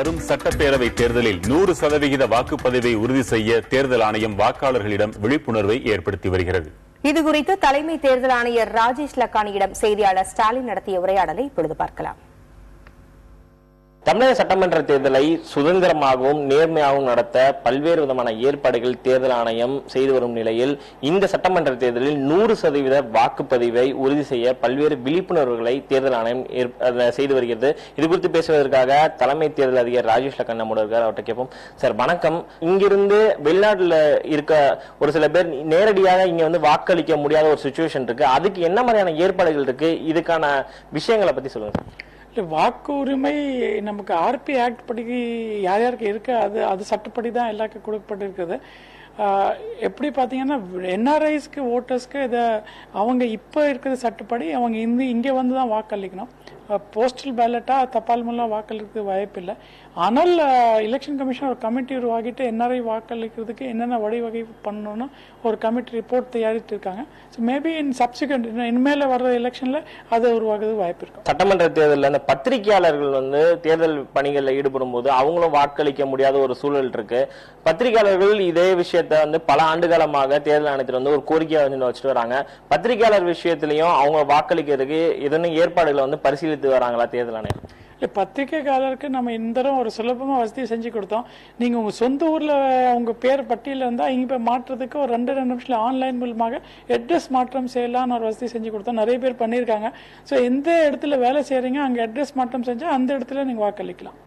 வரும் சட்டப்பேரவை தேர்தலில் 100% வாக்குப்பதிவை உறுதி செய்ய தேர்தல் ஆணையம் வாக்காளர்களிடம் விழிப்புணர்வை ஏற்படுத்தி வருகிறது. இதுகுறித்து தலைமை தேர்தல் ஆணையர் ராஜேஷ் லக்கானியிடம் செய்தியாளர் ஸ்டாலின் நடத்திய உரையாடலை இப்பொழுது பார்க்கலாம். தமிழக சட்டமன்ற தேர்தலை சுதந்திரமாகவும் நேர்மையாகவும் நடத்த பல்வேறு விதமான ஏற்பாடுகள் தேர்தல் ஆணையம் செய்து வரும் நிலையில் இந்த சட்டமன்ற தேர்தலில் 100% வாக்குப்பதிவை உறுதி செய்ய பல்வேறு விழிப்புணர்வுகளை தேர்தல் ஆணையம் செய்து வருகிறது. இது குறித்து பேசுவதற்காக தலைமை தேர்தல் அதிகாரி ராஜேஷ் லக்கன் நம்மோட இருக்கார். அவர்கிட்ட கேட்போம். சார் வணக்கம். இங்கிருந்து வெளிநாட்டுல இருக்க ஒரு சில பேர் நேரடியாக இங்க வந்து வாக்களிக்க முடியாத ஒரு சிச்சுவேஷன் இருக்கு. அதுக்கு என்ன மாதிரியான ஏற்பாடுகள் இருக்கு? இதுக்கான விஷயங்களை பத்தி சொல்லுங்க. வாக்கு உரிமை நமக்கு ஆர்பி ஆக்ட் படி யார் யாருக்கு இருக்கு அது சட்டப்படி தான் எல்லாருக்கும் கொடுக்கப்பட்டிருக்குது. எப்படி பார்த்தீங்கன்னா என்ஆர்ஐஸ்க்கு ஓட்டர்ஸ்க்கு இதை அவங்க இப்போ இருக்கிற சட்டப்படி அவங்க இங்கே வந்து தான் வாக்களிக்கணும். போஸ்டல் பேலட்டா தபால் மூலம் வாக்களிக்கிறதுக்கு வாய்ப்பு இல்லை. ஆனால் எலெக்ஷன் கமிஷன் ஒரு கமிட்டி உருவாகிட்டு என்ஆர்ஐ வாக்களிக்கிறதுக்கு என்னென்ன வழிவகை பண்ணணும்னு ஒரு கமிட்டி ரிப்போர்ட் தயாரிட்டு இருக்காங்க. ஸோ மேபி இன் சப்சிக்வெண்ட் இனிமேல வர்ற எலெக்ஷன்ல அது உருவாகிறது வாய்ப்பு இருக்கும். சட்டமன்ற தேர்தலில் அந்த பத்திரிகையாளர்கள் வந்து தேர்தல் பணிகளில் ஈடுபடும் போது அவங்களும் வாக்களிக்க முடியாத ஒரு சூழல் இருக்கு. பத்திரிகையாளர்கள் இதே விஷயத்த வந்து பல ஆண்டு காலமாக தேர்தல் ஆணையத்தில் வந்து ஒரு கோரிக்கையை வந்து வச்சுட்டு வராங்க. பத்திரிகையாளர் விஷயத்திலையும் அவங்க வாக்களிக்கிறதுக்கு எதனும் ஏற்பாடுகளை வந்து பரிசீலித்து வராங்களா தேர்தல் ஆணையம்? பத்திரிகையாளருக்கு நம்ம இந்த தரம் ஒரு சுலபமா வசதி செஞ்சு கொடுத்தோம். நீங்க உங்க சொந்த ஊர்ல உங்க பேர் பட்டியல இருந்தா இங்க போய் மாற்றுறதுக்கு ஒரு 2 நிமிஷத்துல ஆன்லைன் மூலமாக அட்ரஸ் மாற்றம் செய்யலாம்னு ஒரு வசதி செஞ்சு கொடுத்தோம். நிறைய பேர் பண்ணியிருக்காங்க. ஸோ எந்த இடத்துல வேலை செய்யறீங்க அங்க அட்ரஸ் மாற்றம் செஞ்சா அந்த இடத்துல நீங்க வாக்களிக்கலாம்.